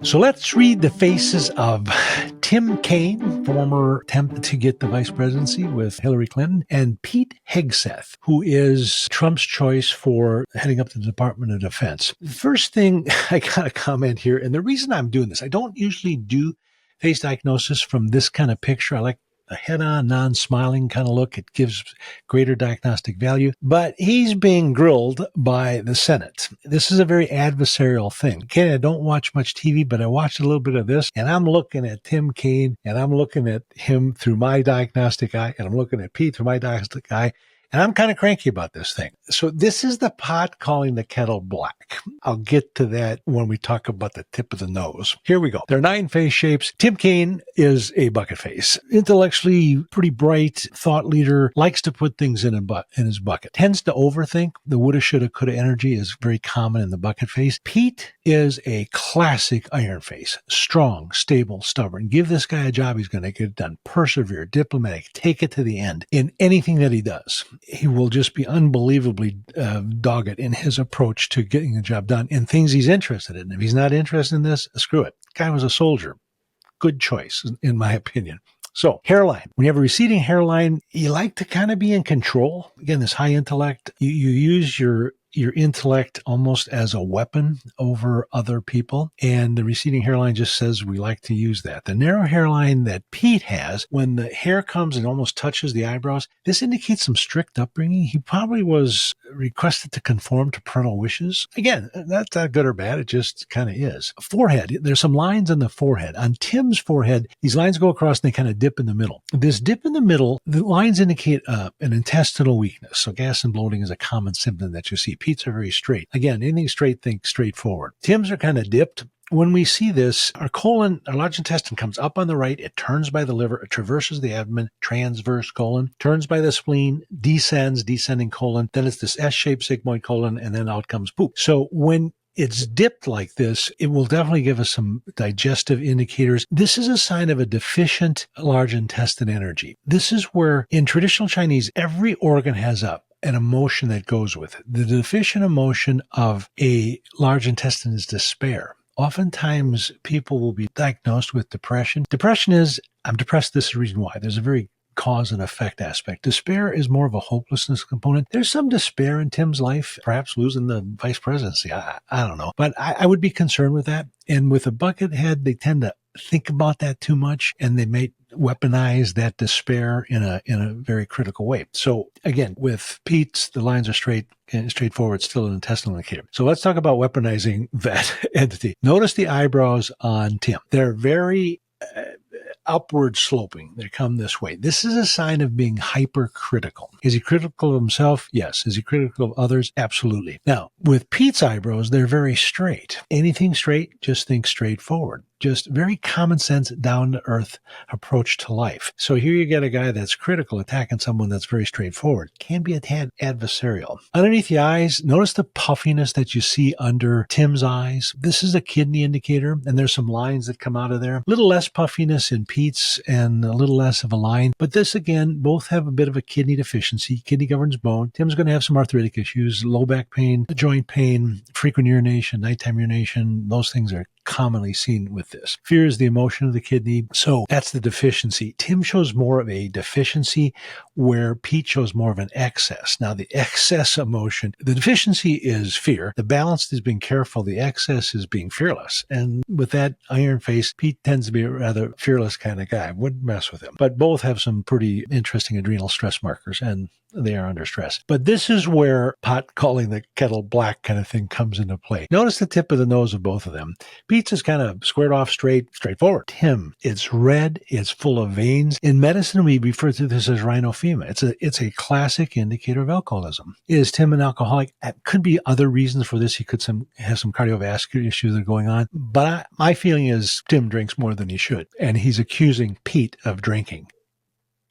So let's read the faces of Tim Kaine, former attempt to get the vice presidency with Hillary Clinton, and Pete Hegseth, who is Trump's choice for heading up the Department of Defense. First thing I got to comment here, and the reason I'm doing this, I don't usually do face diagnosis from this kind of picture. I like a head-on, non-smiling kind of look. It gives greater diagnostic value. But he's being grilled by the Senate. This is a very adversarial thing. Okay, I don't watch much TV, but I watched a little bit of this, and I'm looking at Tim Kaine, and I'm looking at him through my diagnostic eye, and I'm looking at Pete through my diagnostic eye, and I'm kind of cranky about this thing. So this is the pot calling the kettle black. I'll get to that when we talk about the tip of the nose. Here we go. There are 9 face shapes. Tim Kaine is a bucket face. Intellectually pretty bright, thought leader, likes to put things in his bucket. Tends to overthink. The woulda, shoulda, coulda energy is very common in the bucket face. Pete is a classic iron face. Strong, stable, stubborn. Give this guy a job, he's going to get it done. Persevere, diplomatic, take it to the end in anything that he does. He will just be unbelievably dogged in his approach to getting the job done in things he's interested in. If he's not interested in this, screw it. The guy was a soldier. Good choice, in my opinion. So, hairline. When you have a receding hairline, you like to kind of be in control. Again, this high intellect, you use your intellect almost as a weapon over other people. And the receding hairline just says we like to use that. The narrow hairline that Pete has, when the hair comes and almost touches the eyebrows, this indicates some strict upbringing. He probably was requested to conform to parental wishes. Again, that's not good or bad. It just kind of is. Forehead. There's some lines on the forehead. On Tim's forehead, these lines go across and they kind of dip in the middle. This dip in the middle, the lines indicate an intestinal weakness. So gas and bloating is a common symptom that you see. Pete's are very straight. Again, anything straight, think straightforward. Tim's are kind of dipped. When we see this, our colon, our large intestine comes up on the right, it turns by the liver, it traverses the abdomen, transverse colon, turns by the spleen, descends, descending colon, then it's this S-shaped sigmoid colon, and then out comes poop. So when it's dipped like this, it will definitely give us some digestive indicators. This is a sign of a deficient large intestine energy. This is where, in traditional Chinese, every organ has an emotion that goes with it. The deficient emotion of a large intestine is despair. Oftentimes, people will be diagnosed with depression. Depression is, I'm depressed, this is the reason why. There's a very cause and effect aspect. Despair is more of a hopelessness component. There's some despair in Tim's life, perhaps losing the vice presidency. I don't know. But I would be concerned with that. And with a bucket head, they tend to think about that too much, and they may weaponize that despair in a very critical way. So again, with Pete's, the lines are straightforward, still an intestinal indicator. So let's talk about weaponizing that entity. Notice the eyebrows on Tim. They're very upward sloping. They come this way. This is a sign of being hypercritical. Is he critical of himself? Yes. Is he critical of others? Absolutely. Now, with Pete's eyebrows, they're very straight. Anything straight, just think straightforward. Just very common sense, down to earth approach to life. So here you get a guy that's critical attacking someone that's very straightforward. Can be a tad adversarial. Underneath the eyes, notice the puffiness that you see under Tim's eyes. This is a kidney indicator, and there's some lines that come out of there. A little less puffiness in Pete's and a little less of a line. But this, again, both have a bit of a kidney deficiency. Kidney governs bone. Tim's going to have some arthritic issues, low back pain, joint pain, frequent urination, nighttime urination. Those things are commonly seen with this. Fear is the emotion of the kidney. So that's the deficiency. Tim shows more of a deficiency where Pete shows more of an excess. Now, the excess emotion, the deficiency is fear. The balanced is being careful. The excess is being fearless. And with that iron face, Pete tends to be a rather fearless kind of guy. Wouldn't mess with him. But both have some pretty interesting adrenal stress markers, and they are under stress. But this is where pot calling the kettle black kind of thing comes into play. Notice the tip of the nose of both of them. Pete's is kind of squared off, straightforward. Tim, it's red, it's full of veins. In medicine, we refer to this as rhinophyma. It's a classic indicator of alcoholism. Is Tim an alcoholic? Could be other reasons for this. He could have some cardiovascular issues that are going on. But my feeling is Tim drinks more than he should. And he's accusing Pete of drinking.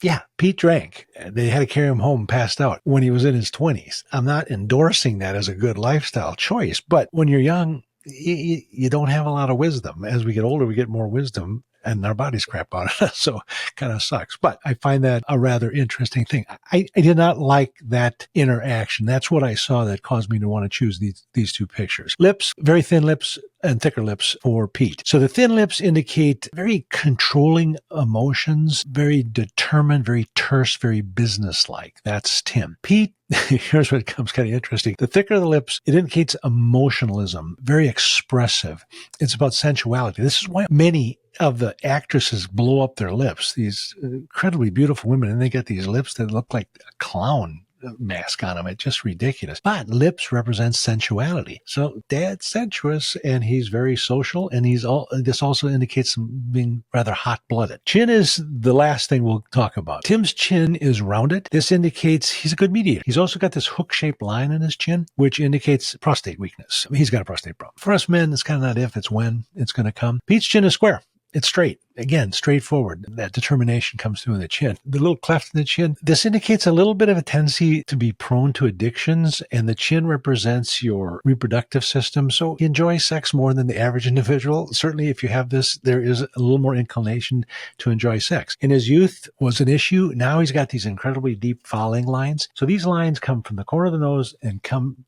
Yeah, Pete drank. They had to carry him home passed out when he was in his 20s. I'm not endorsing that as a good lifestyle choice, but when you're young, you don't have a lot of wisdom. As we get older, we get more wisdom, and our bodies crap out of us, so kind of sucks. But I find that a rather interesting thing. I did not like that interaction. That's what I saw that caused me to want to choose these two pictures. Lips, very thin lips, and thicker lips for Pete. So the thin lips indicate very controlling emotions, very determined, very terse, very businesslike. That's Tim. Pete, here's what becomes kind of interesting. The thicker the lips, it indicates emotionalism, very expressive. It's about sensuality. This is why many of the actresses blow up their lips, these incredibly beautiful women, and they get these lips that look like a clown mask on them. It's just ridiculous. But lips represent sensuality. So Dad's sensuous and he's very social, and this also indicates him being rather hot-blooded. Chin is the last thing we'll talk about. Tim's chin is rounded. This indicates he's a good mediator. He's also got this hook-shaped line in his chin, which indicates prostate weakness. He's got a prostate problem. For us men, it's kind of not if, it's when it's going to come. Pete's chin is square. It's straight. Again, straightforward. That determination comes through in the chin. The little cleft in the chin, this indicates a little bit of a tendency to be prone to addictions, and the chin represents your reproductive system. So you enjoy sex more than the average individual. Certainly, if you have this, there is a little more inclination to enjoy sex. In his youth was an issue. Now he's got these incredibly deep fouling lines. So these lines come from the corner of the nose and come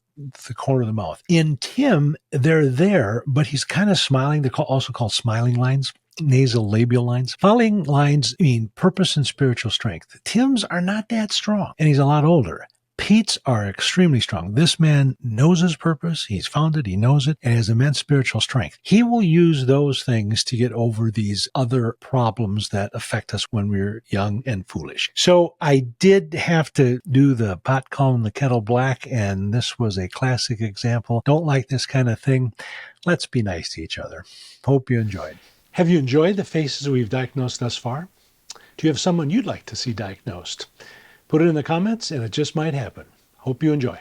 the corner of the mouth. In Tim, they're there, but he's kind of smiling. They're also called smiling lines. Nasal labial lines. Fouling lines mean purpose and spiritual strength. Tim's are not that strong, and he's a lot older. Pete's are extremely strong. This man knows his purpose. He's found it. He knows it, and has immense spiritual strength. He will use those things to get over these other problems that affect us when we're young and foolish. So I did have to do the pot calling the kettle black, and this was a classic example. Don't like this kind of thing. Let's be nice to each other. Hope you enjoyed. Have you enjoyed the faces we've diagnosed thus far? Do you have someone you'd like to see diagnosed? Put it in the comments and it just might happen. Hope you enjoy.